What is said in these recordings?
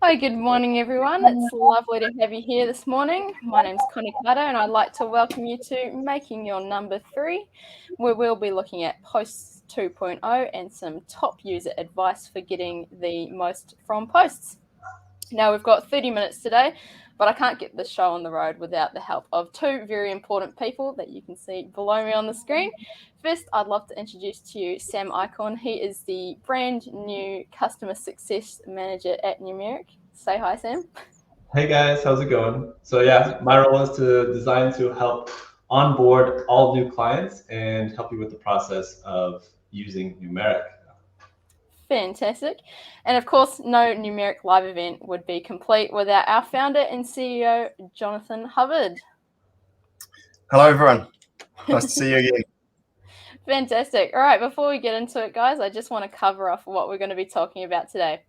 Hi, good morning, everyone. It's lovely to have you here this morning. My name's Connie Carter, and I'd like to welcome you to Making Your Number 3, where we'll be looking at Posts 2.0 and some top user advice for getting the most from posts. Now, we've got 30 minutes today, but I can't get this show on the road without the help of two very important people that you can see below me on the screen. First, I'd love to introduce to you Sam Icon. He is the brand new Customer Success Manager at Numerik. Say hi, Sam. Hey guys, how's it going? So yeah, my role is to help onboard all new clients and help you with the process of using Numerik. Fantastic. And of course, no Numerik live event would be complete without our founder and CEO, Jonathan Hubbard. Hello, everyone. Nice to see you again. Fantastic. All right, before we get into it, guys, I just want to cover off what we're going to be talking about today.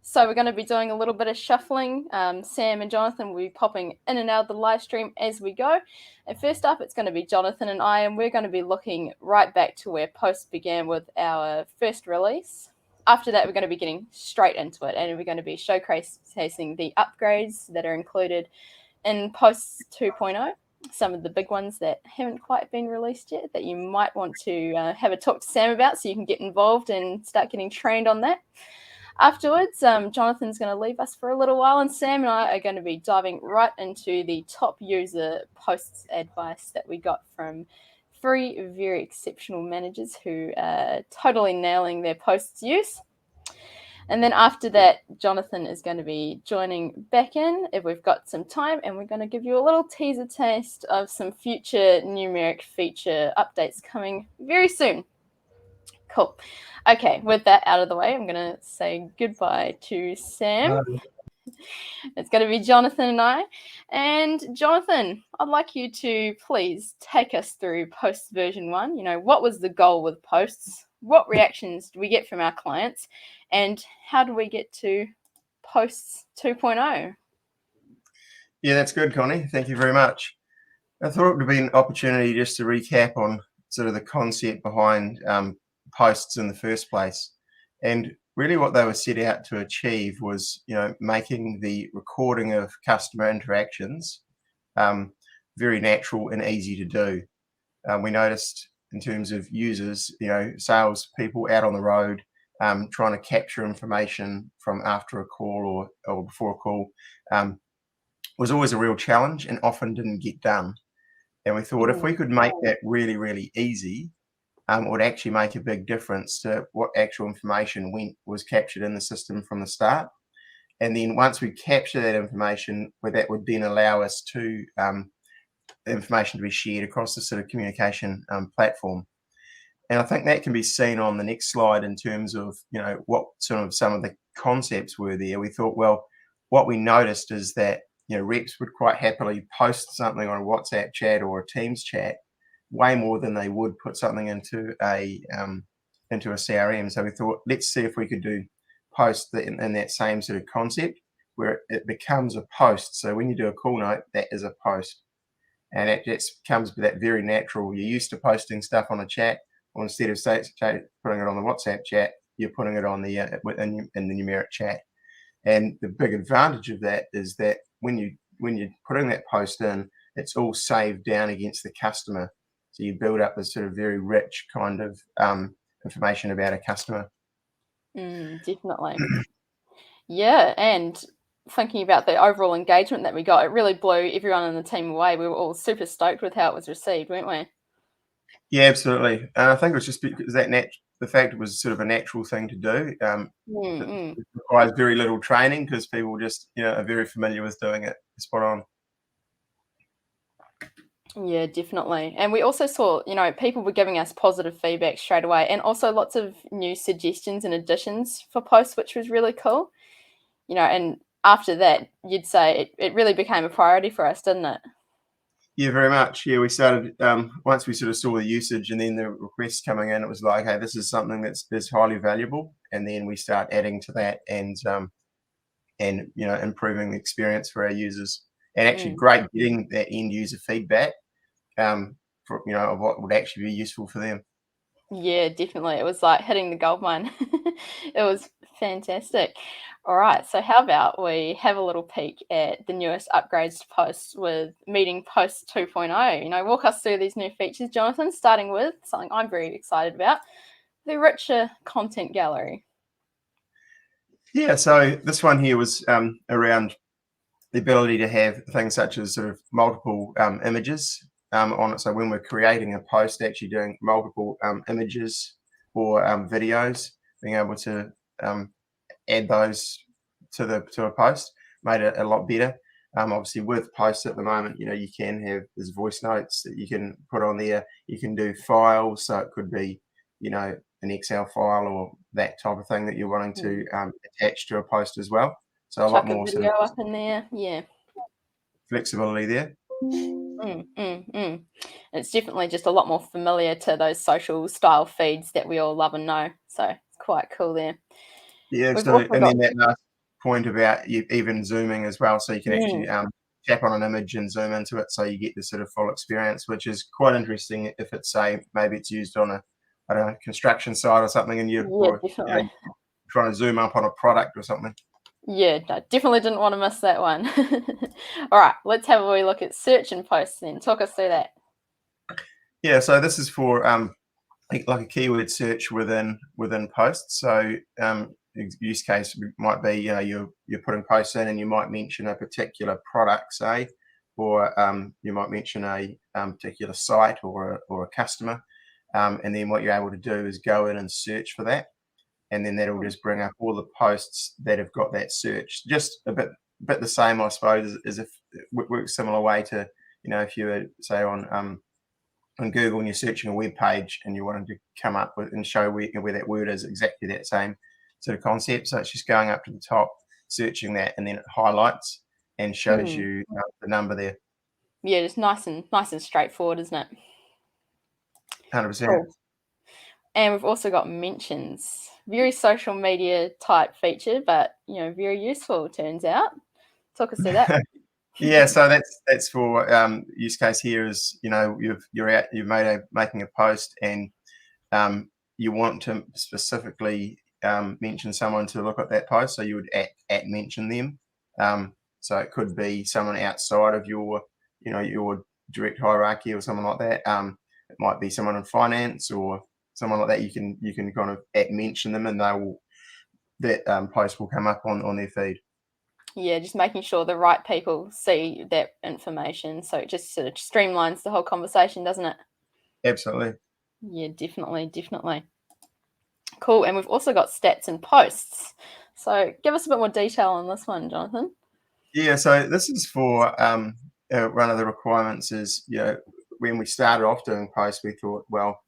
So we're going to be doing a little bit of shuffling. Sam and Jonathan will be popping in and out of the live stream as we go. And first up, it's going to be Jonathan and I, and we're going to be looking right back to where Posts began with our first release. After that, we're going to be getting straight into it, and we're going to be showcasing the upgrades that are included in Posts 2.0. Some of the big ones that haven't quite been released yet that you might want to have a talk to Sam about so you can get involved and start getting trained on that. Afterwards, Jonathan's going to leave us for a little while, and Sam and I are going to be diving right into the top user posts advice that we got from three very exceptional managers who are totally nailing their posts use. And then after that, Jonathan is going to be joining back in if we've got some time, and we're going to give you a little teaser taste of some future Numerik feature updates coming very soon. Cool. Okay, with that out of the way, I'm going to say goodbye to Sam. It's going to be Jonathan and I. And Jonathan, I'd like you to please take us through Posts version 1. What was the goal with Posts? What reactions do we get from our clients? And how do we get to Posts 2.0? Yeah, that's good, Connie. Thank you very much. I thought it would be an opportunity just to recap on sort of the concept behind posts in the first place. And really what they were set out to achieve was, making the recording of customer interactions very natural and easy to do. We noticed in terms of users, sales people out on the road, trying to capture information from after a call or before a call was always a real challenge and often didn't get done. And we thought if we could make that really, really easy, it would actually make a big difference to what actual information was captured in the system from the start. And then once we capture that information, that would then allow us to information to be shared across the sort of communication platform. And I think that can be seen on the next slide in terms of, what sort of some of the concepts were there. We thought, well, what we noticed is that, reps would quite happily post something on a WhatsApp chat or a Teams chat way more than they would put something into a CRM. So we thought, let's see if we could do post in that same sort of concept where it becomes a post. So when you do a call note, that is a post. And it just comes with that very natural. You're used to posting stuff on a chat, or instead of putting it on the WhatsApp chat, you're putting it on the in the Numerik chat. And the big advantage of that is that when you're putting that post in, it's all saved down against the customer. So you build up this sort of very rich kind of information about a customer. Definitely. Yeah, and thinking about the overall engagement that we got, it really blew everyone in the team away. We were all super stoked with how it was received, weren't we? Yeah, absolutely. And I think it was just because the fact it was sort of a natural thing to do. It requires very little training because people just are very familiar with doing it. Spot on. Yeah, definitely. And we also saw, people were giving us positive feedback straight away, and also lots of new suggestions and additions for posts, which was really cool. And after that, you'd say it really became a priority for us, didn't it? Yeah, very much. Yeah, we started once we sort of saw the usage and then the requests coming in. It was like, hey, this is something that's highly valuable, and then we start adding to that and improving the experience for our users. And actually, great getting that end user feedback for of what would actually be useful for them. Yeah, definitely. It was like hitting the gold mine. It was Fantastic. All right, so how about we have a little peek at the newest upgrades to Posts with Meeting Posts 2.0. You know, walk us through these new features, Jonathan, starting with something I'm very excited about, the richer content gallery. Yeah, so this one here was around the ability to have things such as sort of multiple images on it. So when we're creating a post, actually doing multiple images or videos, being able to add those to a post made it a lot better. Obviously, with posts at the moment, you know, you can have there's voice notes that you can put on there. You can do files, so it could be, you know, an Excel file or that type of thing that you're wanting to attach to a post as well. So a lot Chuck a more sort video of up in there. Yeah. flexibility there. It's definitely just a lot more familiar to those social style feeds that we all love and know. So it's quite cool there. Yeah, We've absolutely. also And got then that last point about you even zooming as well, so you can actually tap on an image and zoom into it, so you get the sort of full experience, which is quite interesting. If it's say maybe it's used on a I don't know construction site or something, and you're yeah, definitely. trying to zoom up on a product or something. Yeah, no, definitely didn't want to miss that one. All right, let's have a wee look at search and posts then. Talk us through that. Yeah, so this is for like a keyword search within posts. So use case might be, you know, you're putting posts in and you might mention a particular product, say, or you might mention a particular site or a customer, and then what you're able to do is go in and search for that, and then that'll just bring up all the posts that have got that search. Just a bit the same, I suppose, as if it works similar way to, you know, if you were say on Google and you're searching a web page and you're wanting to come up with and show where that word is, exactly that same sort of concept. So it's just going up to the top, searching that, and then it highlights and shows you the number there. Yeah, just nice and straightforward, isn't it? 100%. Cool. And we've also got mentions. Very social media type feature, but you know, very useful, turns out. Talk us through that. Yeah, so that's for use case here is, you know, you're making a post and you want to specifically mention someone to look at that post, so you would at mention them. So it could be someone outside of your, you know, your direct hierarchy or someone like that. It might be someone in finance or someone like that. You can kind of at mention them, and that post will come up on their feed. Yeah, just making sure the right people see that information. So it just sort of streamlines the whole conversation, doesn't it? Absolutely. Yeah, definitely. Cool. And we've also got stats and posts. So give us a bit more detail on this one, Jonathan. Yeah, so this is for one of the requirements is, you know, when we started off doing posts, we thought, well,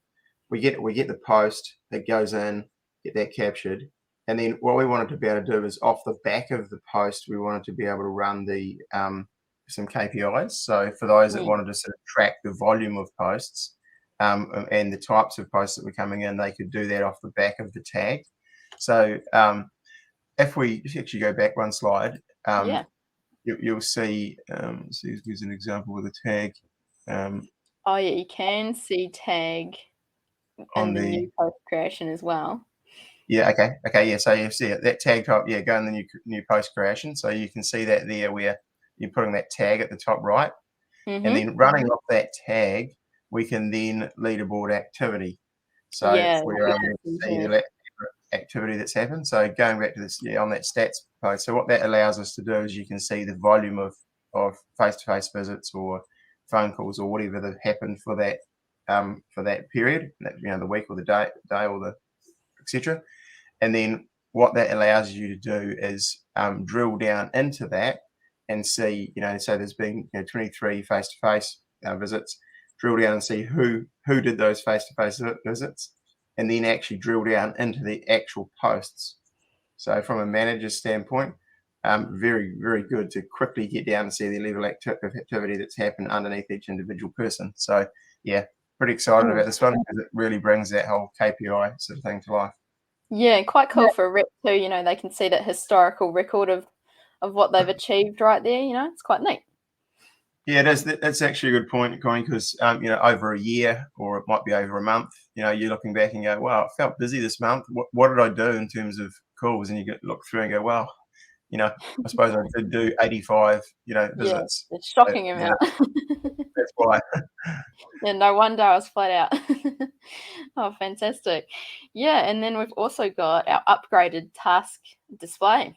we get the post, it goes in, get that captured, and then what we wanted to be able to do is off the back of the post, we wanted to be able to run the some KPIs. So for those that wanted to sort of track the volume of posts and the types of posts that were coming in, they could do that off the back of the tag. So if we actually go back one slide, you'll see. See, here's an example with a tag. Oh yeah, you can see tag on the new post creation as well. Yeah, okay, yeah. So you see it, that tag type, yeah, go in the new post creation. So you can see that there where you're putting that tag at the top right. And then running off that tag, we can then leaderboard activity. So Yeah, we're able to see the activity that's happened. So going back to this, on that stats post, so what that allows us to do is you can see the volume of face-to-face visits or phone calls or whatever that happened for that period, you know, the week or the day or the etc. And then what that allows you to do is drill down into that and see, you know, so there's been 23 face-to-face visits. Drill down and see who did those face-to-face visits, and then actually drill down into the actual posts. So from a manager's standpoint, very, very good to quickly get down and see the level of activity that's happened underneath each individual person. So yeah, pretty excited about this one because it really brings that whole KPI sort of thing to life. Yeah, quite cool for a rep too. You know, they can see that historical record of what they've achieved right there. You know, it's quite neat. Yeah, it is. That's actually a good point, Connie, because you know, over a year or it might be over a month, you know, you're looking back and go, wow, I felt busy this month. What did I do in terms of calls, and you look through and go, well, I suppose I did do 85, visits. Yeah, it's shocking But, amount. that's why. Yeah, no wonder I was flat out. Oh, fantastic. Yeah, and then we've also got our upgraded task display.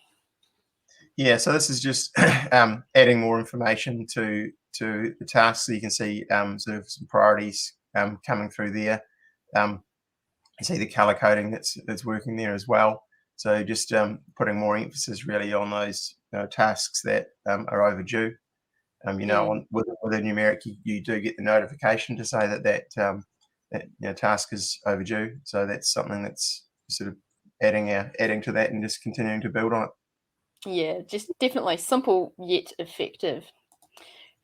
Yeah, so this is just adding more information to the tasks, so you can see sort of some priorities coming through there. You see the color coding that's working there as well. So just putting more emphasis really on those tasks that are overdue. With a numeric, you do get the notification to say that task is overdue. So that's something that's sort of adding to that and just continuing to build on it. Yeah, just definitely simple yet effective.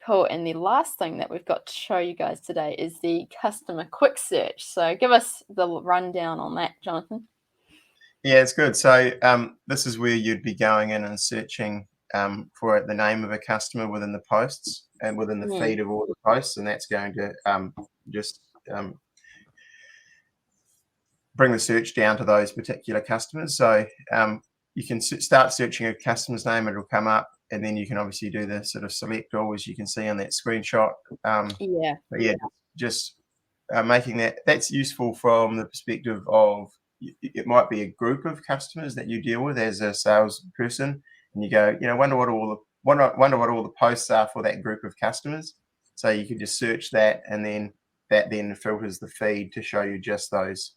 Cool. And the last thing that we've got to show you guys today is the customer quick search. So give us the rundown on that, Jonathan. Yeah, it's good. So this is where you'd be going in and searching for the name of a customer within the posts and within the feed of all the posts, and that's going to just bring the search down to those particular customers. So you can start searching a customer's name, it'll come up, and then you can obviously do the sort of select all, as you can see on that screenshot. But yeah, just making that's useful from the perspective of, it might be a group of customers that you deal with as a salesperson, and you go, wonder what all the posts are for that group of customers. So you can just search that, and then that filters the feed to show you just those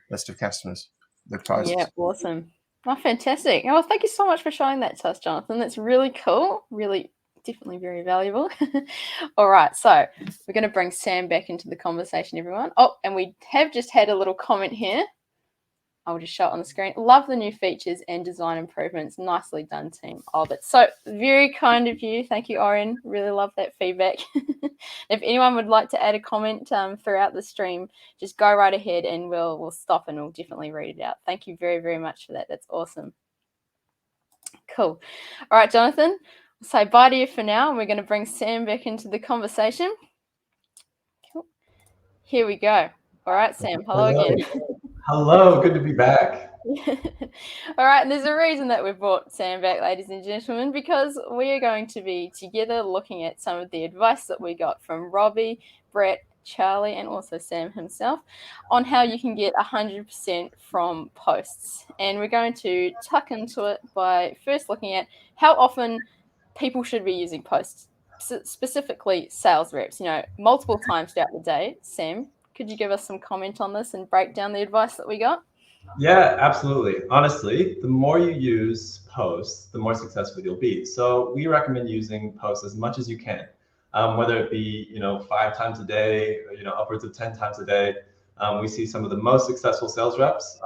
list of customers, the posts. Yeah, awesome. Oh, fantastic. Oh, thank you so much for showing that to us, Jonathan. That's really cool. Really, definitely very valuable. All right, so we're going to bring Sam back into the conversation, everyone. Oh, and we have just had a little comment here. I'll just show it on the screen. Love the new features and design improvements. Nicely done, team. Oh, that's so very kind of you. Thank you, Orion. Really love that feedback. If anyone would like to add a comment throughout the stream, just go right ahead and we'll stop and we'll definitely read it out. Thank you very, very much for that. That's awesome. Cool. All right, Jonathan, I'll say bye to you for now. And we're going to bring Sam back into the conversation. Cool. Here we go. All right, Sam. Hello again. Hello, good to be back. All right, and there's a reason that we've brought Sam back, ladies and gentlemen, because we are going to be together looking at some of the advice that we got from Robbie, Brett, Charlie, and also Sam himself on how you can get 100% from posts. And we're going to tuck into it by first looking at how often people should be using posts, specifically sales reps, multiple times throughout the day. Sam, could you give us some comment on this and break down the advice that we got? Yeah, absolutely. Honestly, the more you use posts, the more successful you'll be. So we recommend using posts as much as you can, whether it be 5 times a day, upwards of 10 times a day. We see some of the most successful sales reps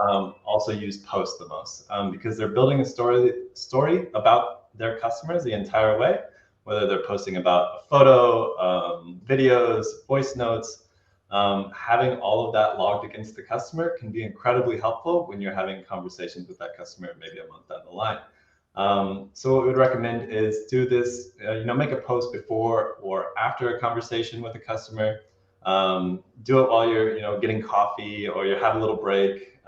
also use posts the most because they're building a story about their customers the entire way, whether they're posting about a photo, videos, voice notes. Having all of that logged against the customer can be incredibly helpful when you're having conversations with that customer maybe a month down the line. So what we would recommend is do this, make a post before or after a conversation with a customer. Do it while you're, getting coffee or you have a little break.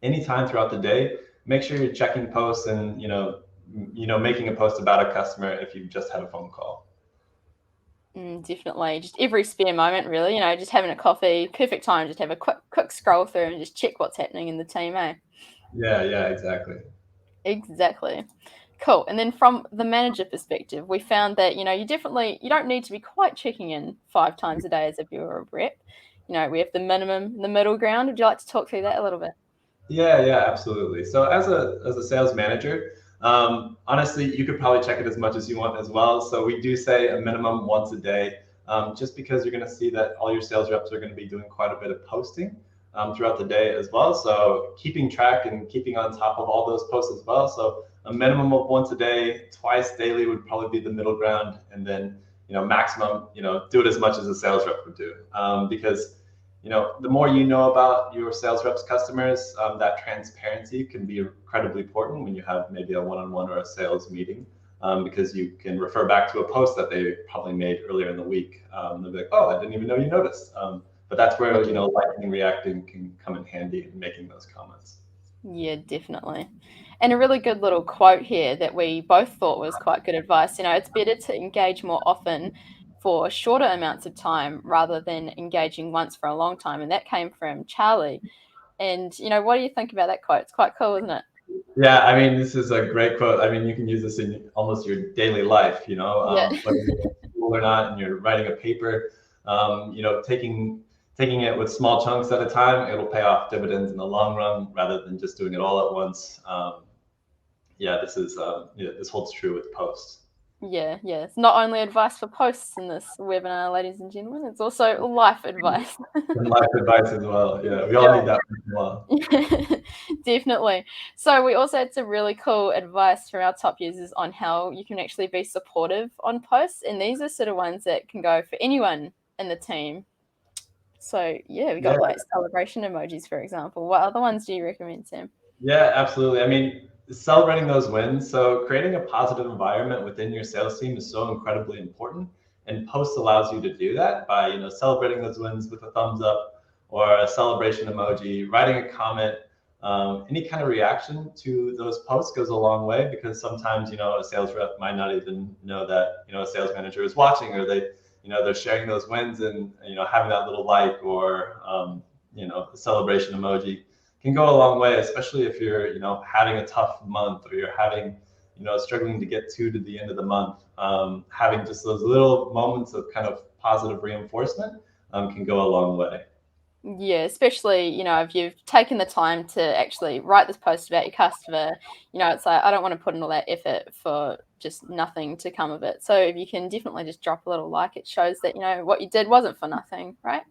Anytime throughout the day, make sure you're checking posts and, making a post about a customer if you've just had a phone call. Definitely. Just every spare moment, really, just having a coffee, perfect time, just have a quick scroll through and just check what's happening in the team, eh? Yeah, exactly. Exactly. Cool. And then from the manager perspective, we found that, you don't need to be quite checking in 5 times a day as if you were a rep. We have the minimum, the middle ground. Would you like to talk through that a little bit? Yeah, absolutely. So as a sales manager, honestly, you could probably check it as much as you want as well. So we do say a minimum once a day, just because you're going to see that all your sales reps are going to be doing quite a bit of posting throughout the day as well. So keeping track and keeping on top of all those posts as well. So a minimum of once a day, twice daily would probably be the middle ground, and then maximum, do it as much as a sales rep would do, because the more you know about your sales reps customers, that transparency can be incredibly important when you have maybe a one-on-one or a sales meeting, because you can refer back to a post that they probably made earlier in the week. They'll be like, oh, I didn't even know you noticed. But that's where, liking and reacting can come in handy in making those comments. Yeah, definitely. And a really good little quote here that we both thought was quite good advice. It's better to engage more often for shorter amounts of time rather than engaging once for a long time. And that came from Charlie. And, what do you think about that quote? It's quite cool, isn't it? Yeah, I mean, this is a great quote. I mean, you can use this in almost your daily life, Yeah. whether you're in school or not, and you're writing a paper, taking it with small chunks at a time, it'll pay off dividends in the long run rather than just doing it all at once. This holds true with posts. Yeah. It's not only advice for posts in this webinar, ladies and gentlemen, it's also life advice. And life advice as well. Yeah, we all need that as well. Definitely. So we also had some really cool advice from our top users on how you can actually be supportive on posts. And these are sort of ones that can go for anyone in the team. So we got like celebration emojis, for example. What other ones do you recommend, Sam? Yeah, absolutely. I mean, celebrating those wins. So creating a positive environment within your sales team is so incredibly important. And Post allows you to do that by, celebrating those wins with a thumbs up or a celebration emoji, writing a comment. Any kind of reaction to those posts goes a long way, because sometimes, a sales rep might not even know that, a sales manager is watching, or they're sharing those wins, and, having that little like or, celebration emoji can go a long way, especially if you're, having a tough month, or you're having, struggling to get to the end of the month. Having just those little moments of kind of positive reinforcement can go a long way. Yeah, especially, if you've taken the time to actually write this post about your customer, it's like, I don't want to put in all that effort for just nothing to come of it. So if you can definitely just drop a little like, it shows that, what you did wasn't for nothing, right?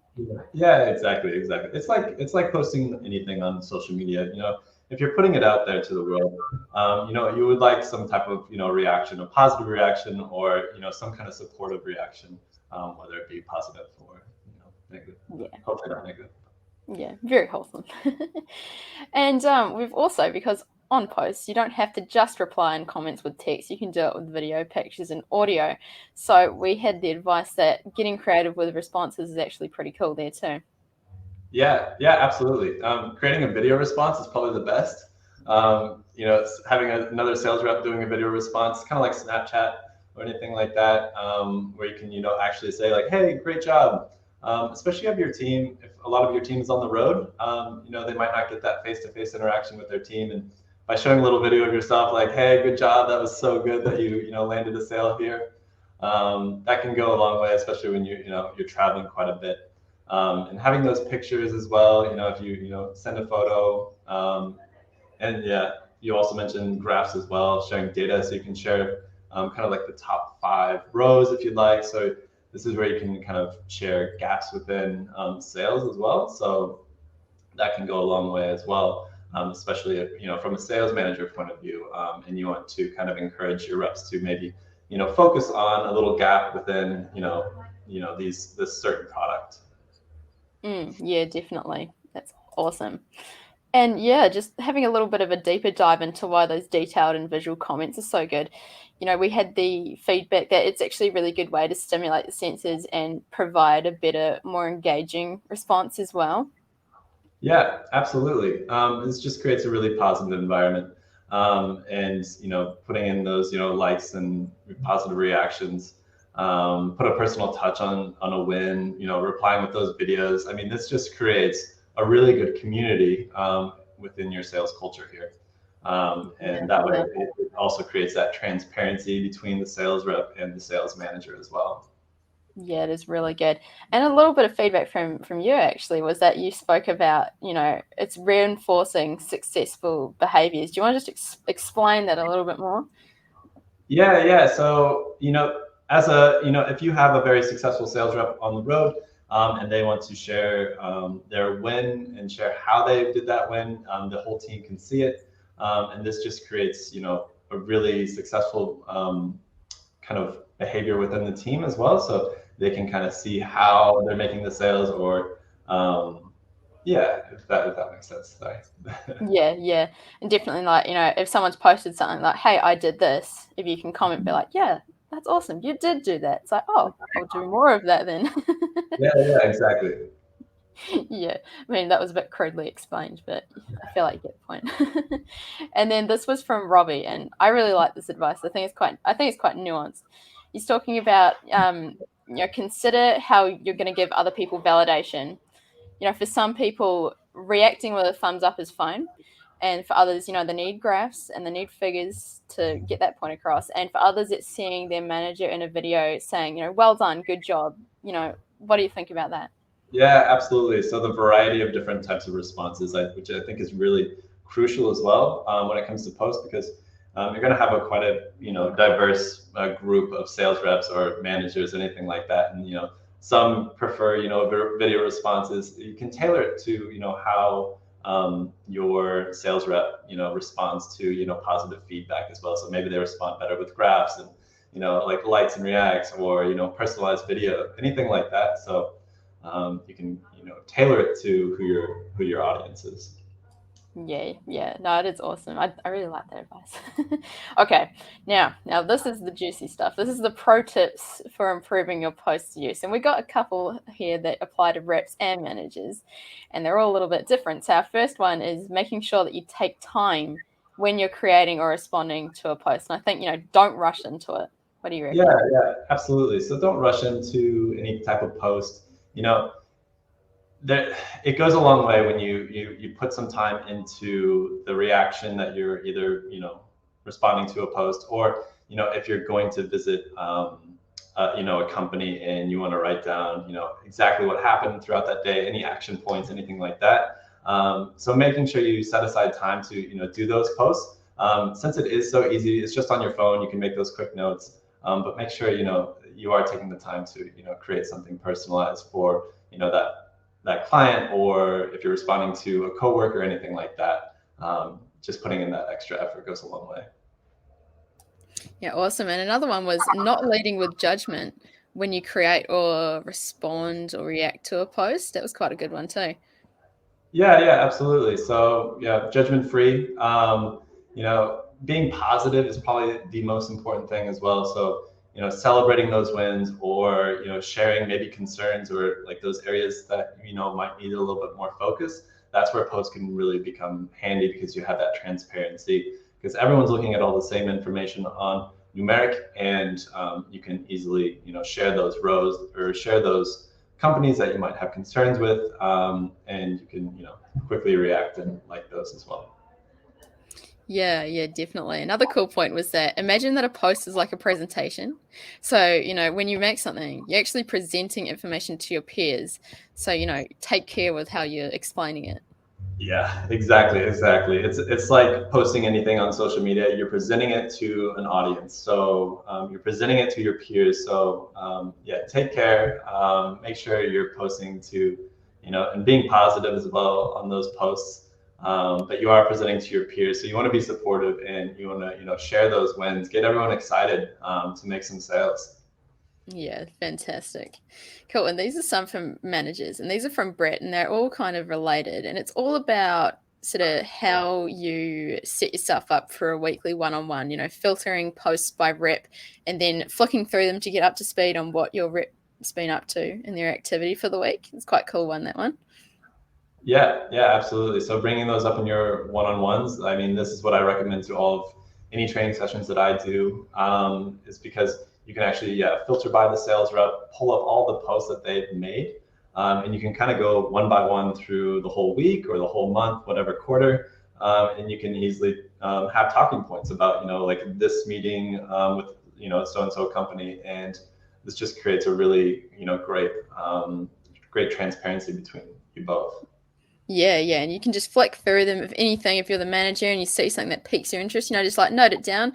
Yeah, exactly. It's like posting anything on social media. If you're putting it out there to the world, you would like some type of reaction, a positive reaction, or some kind of supportive reaction, whether it be positive or negative. Yeah. Hopefully not negative. Yeah, very wholesome. And we've also, because on posts, you don't have to just reply in comments with text. You can do it with video, pictures, and audio. So we had the advice that getting creative with responses is actually pretty cool there too. Yeah, absolutely. Creating a video response is probably the best. It's having another sales rep doing a video response, kind of like Snapchat or anything like that, where you can, actually say like, "Hey, great job." Especially if your team, if a lot of your team is on the road, they might not get that face-to-face interaction with their team, and by showing a little video of yourself, like, "Hey, good job. That was so good that you landed a sale here." That can go a long way, especially when you're traveling quite a bit. And having those pictures as well, if you send a photo, and you also mentioned graphs as well, sharing data, so you can share kind of like the top 5 rows if you'd like. So this is where you can kind of share gaps within sales as well. So that can go a long way as well, especially if, from a sales manager point of view, and you want to kind of encourage your reps to maybe focus on a little gap within this certain product. Yeah, definitely. That's awesome. And just having a little bit of a deeper dive into why those detailed and visual comments are so good. We had the feedback that it's actually a really good way to stimulate the senses and provide a better, more engaging response as well. Yeah, absolutely. This just creates a really positive environment. And, putting in those, likes and positive reactions, put a personal touch on a win, replying with those videos. I mean, this just creates a really good community within your sales culture here. And that way it also creates that transparency between the sales rep and the sales manager as well. Yeah, it is really good. And a little bit of feedback from you actually was that you spoke about, it's reinforcing successful behaviors. Do you want to just explain that a little bit more? Yeah. So, as if you have a very successful sales rep on the road, and they want to share their win and share how they did that win, the whole team can see it. And this just creates, a really successful kind of behavior within the team as well. So they can kind of see how they're making the sales, or if that makes sense. Sorry. Yeah. And definitely, like, if someone's posted something like, "Hey, I did this," if you can comment, be like, "Yeah, that's awesome. You did do that." It's like, "Oh, I'll do more of that then." Yeah, exactly. Yeah, I mean, that was a bit crudely explained, but I feel like you get the point. And then this was from Robbie, and I really like this advice. I think it's quite nuanced. He's talking about, consider how you're going to give other people validation. For some people, reacting with a thumbs up is fine. And for others, they need graphs and they need figures to get that point across. And for others, it's seeing their manager in a video saying, well done, good job. What do you think about that? Yeah, absolutely. So the variety of different types of responses, which I think is really crucial as well when it comes to posts, because you're going to have quite a diverse group of sales reps or managers, anything like that, and some prefer video responses. You can tailor it to how your sales rep responds to positive feedback as well. So maybe they respond better with graphs and like likes and reacts, or personalized video, anything like that. So you can tailor it to who your audience is. Yeah. No, it is awesome. I really like that advice. Okay, now this is the juicy stuff. This is the pro tips for improving your post use, and we got a couple here that apply to reps and managers, and they're all a little bit different. So our first one is making sure that you take time when you're creating or responding to a post. And I think don't rush into it. What do you reckon? Yeah, absolutely. So don't rush into any type of post. It goes a long way when you put some time into the reaction that you're either responding to a post, or if you're going to visit a company and you want to write down exactly what happened throughout that day, any action points, anything like that. So making sure you set aside time to do those posts. Since it is so easy, it's just on your phone, you can make those quick notes, but make sure you are taking the time to create something personalized for that client, or if you're responding to a coworker or anything like that. Just putting in that extra effort goes a long way. Yeah, awesome. And another one was not leading with judgment when you create or respond or react to a post. That was quite a good one too. Yeah, absolutely. So judgment free. Being positive is probably the most important thing as well. So celebrating those wins, or sharing maybe concerns, or like those areas that might need a little bit more focus. That's where posts can really become handy, because you have that transparency, because everyone's looking at all the same information on Numerik, and you can easily share those rows, or share those companies that you might have concerns with, and you can quickly react and like those as well. Yeah, definitely. Another cool point was that imagine that a post is like a presentation. So, when you make something, you're actually presenting information to your peers. So, take care with how you're explaining it. Yeah, exactly. It's like posting anything on social media. You're presenting it to an audience, so you're presenting it to your peers. So take care. Make sure you're posting to, and being positive as well on those posts. But you are presenting to your peers, so you want to be supportive, and you want to share those wins, get everyone excited to make some sales. Yeah, fantastic. Cool. And these are some from managers, and these are from Brett, and they're all kind of related. And it's all about sort of how you set yourself up for a weekly one-on-one, filtering posts by rep, and then flicking through them to get up to speed on what your rep's been up to in their activity for the week. It's quite cool one, that one. Yeah, absolutely. So bringing those up in your one-on-ones, I mean, this is what I recommend to all of any training sessions that I do, is because you can actually filter by the sales rep, pull up all the posts that they've made, and you can kind of go one by one through the whole week or the whole month, whatever quarter, and you can easily have talking points about like this meeting with so-and-so company, and this just creates a really great transparency between you both. Yeah, and you can just flick through them. If anything, if you're the manager and you see something that piques your interest, just like note it down,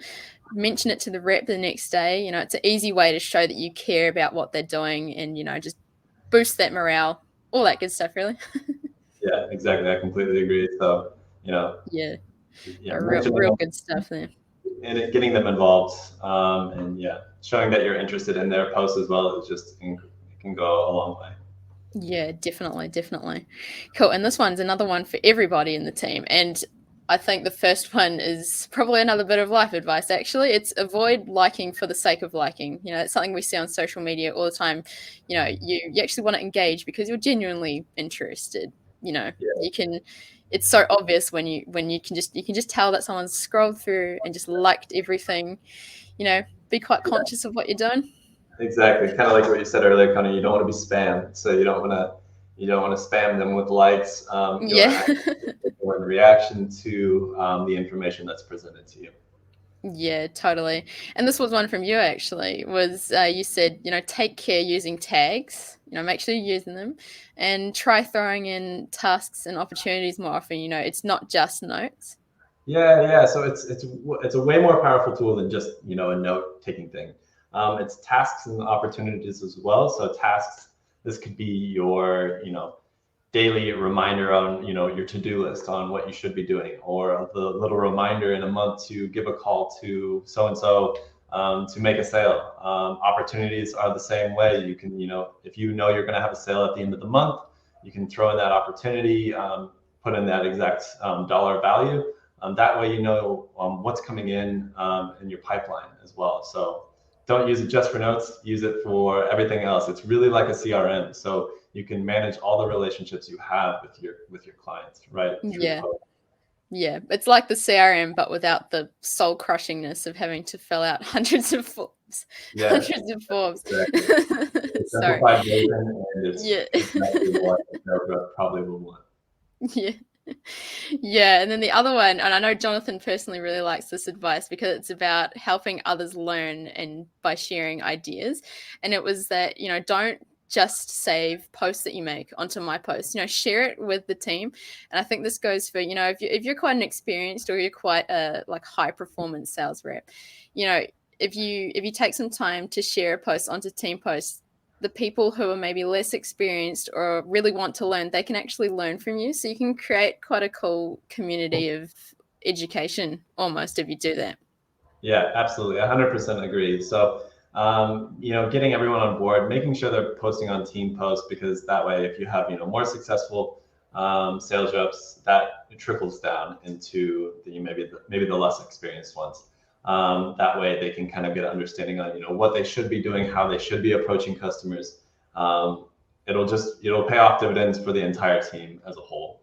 mention it to the rep the next day. It's an easy way to show that you care about what they're doing, and just boost that morale, all that good stuff, really. Yeah, exactly. I completely agree. So, yeah, real good stuff there. And getting them involved, and showing that you're interested in their posts as well, is just it can go a long way. Yeah, definitely. Cool. And this one's another one for everybody in the team. And I think the first one is probably another bit of life advice, actually. It's avoid liking for the sake of liking. It's something we see on social media all the time. You actually want to engage because you're genuinely interested. Yeah. You can, it's so obvious when you can just tell that someone's scrolled through and just liked everything. Be quite conscious of what you're doing. Exactly. Kind of like what you said earlier, Connie, you don't want to be spam. So you don't want to spam them with likes. You want to Yeah. actually in reaction to the information that's presented to you. Yeah, totally. And this was one from you actually, was you said, take care using tags, make sure you're using them and try throwing in tasks and opportunities more often. It's not just notes. Yeah. So it's a way more powerful tool than just, a note taking thing. It's tasks and opportunities as well. So tasks, this could be your, daily reminder on your to-do list on what you should be doing, or the little reminder in a month to give a call to so and so to make a sale. Opportunities are the same way. You can if you're going to have a sale at the end of the month, you can throw in that opportunity, put in that exact dollar value. That way what's coming in your pipeline as well. So don't use it just for notes, use it for everything else. It's really like a CRM. So you can manage all the relationships you have with your clients, right? Yeah, it's like the CRM, but without the soul crushingness of having to fill out hundreds of forms. Yeah, hundreds of forms. Exactly. It's Sorry. simplified version, and it's Yeah. exactly what the probably will want. Yeah. Yeah. And then the other one, and I know Jonathan personally really likes this advice because it's about helping others learn and by sharing ideas. And it was that, don't just save posts that you make onto My Post, share it with the team. And I think this goes for, if you're quite an experienced or you're quite a high performance sales rep, if you take some time to share a post onto team posts, the people who are maybe less experienced or really want to learn, they can actually learn from you. So you can create quite a cool community of education almost if you do that. Yeah, absolutely. 100% agree. So, getting everyone on board, making sure they're posting on team posts, because that way, if you have, more successful sales reps, that trickles down into maybe the less experienced ones. That way they can kind of get an understanding on, what they should be doing, how they should be approaching customers. It'll pay off dividends for the entire team as a whole.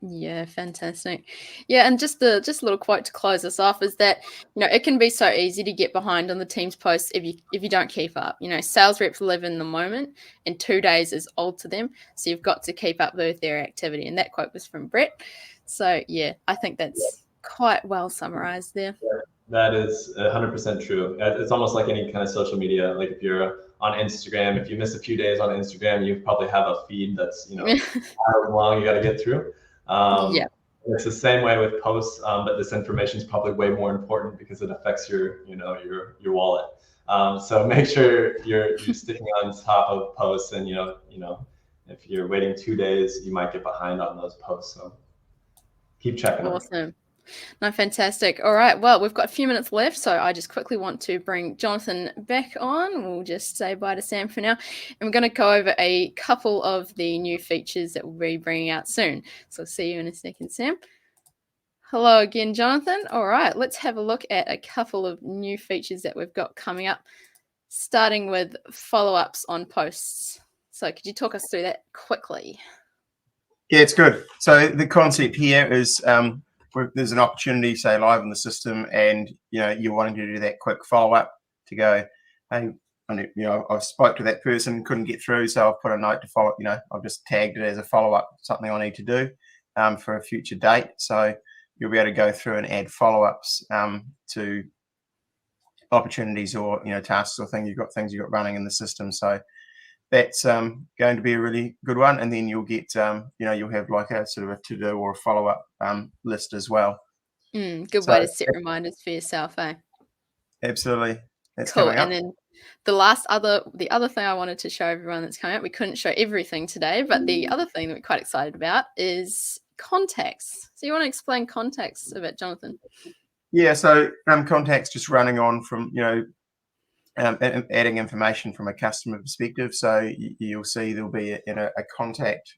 Yeah, fantastic. Yeah, and just a little quote to close us off is that, it can be so easy to get behind on the team's posts if you don't keep up. Sales reps live in the moment and 2 days is old to them. So you've got to keep up with their activity. And that quote was from Brett. So yeah, I think that's quite well summarized there. That is 100% true. It's almost like any kind of social media. Like if you're on Instagram, if you miss a few days on Instagram, you probably have a feed that's however long you got to get through. Yeah. It's the same way with posts, but this information is probably way more important because it affects your wallet. So make sure you're sticking on top of posts, and if you're waiting 2 days, you might get behind on those posts. So keep checking. Awesome. No, fantastic. All right. Well, we've got a few minutes left, so I just quickly want to bring Jonathan back on. We'll just say bye to Sam for now. And we're going to go over a couple of the new features that we'll be bringing out soon. So I'll see you in a second, Sam. Hello again, Jonathan. All right. Let's have a look at a couple of new features that we've got coming up, starting with follow-ups on posts. So could you talk us through that quickly? Yeah, it's good. So the concept here is there's an opportunity, say, live in the system, and you're wanting to do that quick follow-up to go, hey, I spoke to that person, couldn't get through, so I've put a note to follow. I've just tagged it as a follow-up, something I need to do for a future date. So you'll be able to go through and add follow-ups to opportunities or tasks or things you've got running in the system. So that's going to be a really good one. And then you'll get, you'll have like a sort of a to-do or a follow-up list as well. Good way to set reminders for yourself, eh? Absolutely. That's cool. coming up. And then the other thing I wanted to show everyone that's coming up, we couldn't show everything today, but the other thing that we're quite excited about is contacts. So you want to explain contacts a bit, Jonathan? Yeah, so contacts just running on from, adding information from a customer perspective. So you'll see there'll be a contact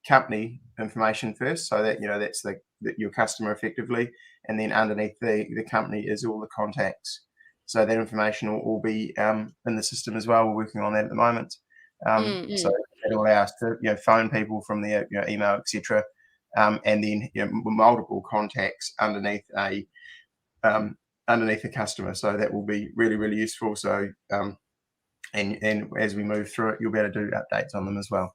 company information first, so that that's the your customer effectively. And then underneath the company is all the contacts. So that information will all be in the system as well. We're working on that at the moment. So it'll allow us to phone people from their email, etc., and then multiple contacts underneath a customer. So that will be really, really useful. So and as we move through it, you'll be able to do updates on them as well.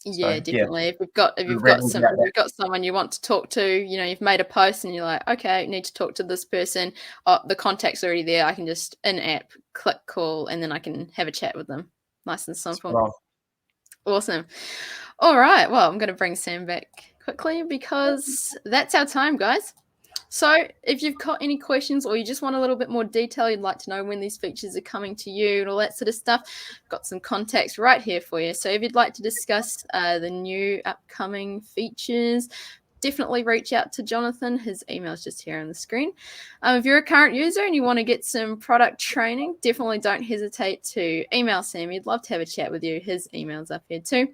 Yeah, definitely. If you've got someone you want to talk to, you've made a post and you're like, okay, I need to talk to this person. Oh, the contact's already there. I can just in-app click call and then I can have a chat with them. Nice and simple. Awesome. All right. Well, I'm going to bring Sam back quickly because that's our time, guys. So if you've got any questions or you just want a little bit more detail, you'd like to know when these features are coming to you and all that sort of stuff, I've got some contacts right here for you. So if you'd like to discuss the new upcoming features, definitely reach out to Jonathan. His email is just here on the screen. If you're a current user and you want to get some product training, definitely don't hesitate to email Sam. He'd love to have a chat with you. His email's up here too.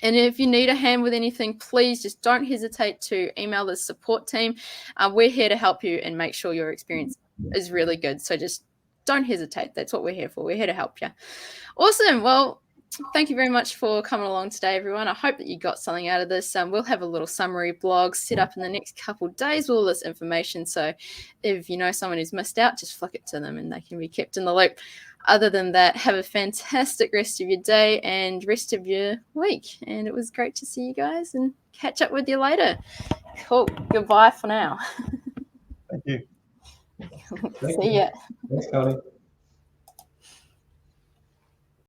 And if you need a hand with anything, please just don't hesitate to email the support team. We're here to help you and make sure your experience is really good. So just don't hesitate. That's what we're here for. We're here to help you. Awesome. Well, thank you very much for coming along today, everyone. I hope that you got something out of this. We'll have a little summary blog set up in the next couple of days with all this information. So if you know someone who's missed out, just flick it to them and they can be kept in the loop. Other than that, have a fantastic rest of your day and rest of your week. And it was great to see you guys and catch up with you later. Cool. Goodbye for now. Thank you. See ya. Thanks, Connie.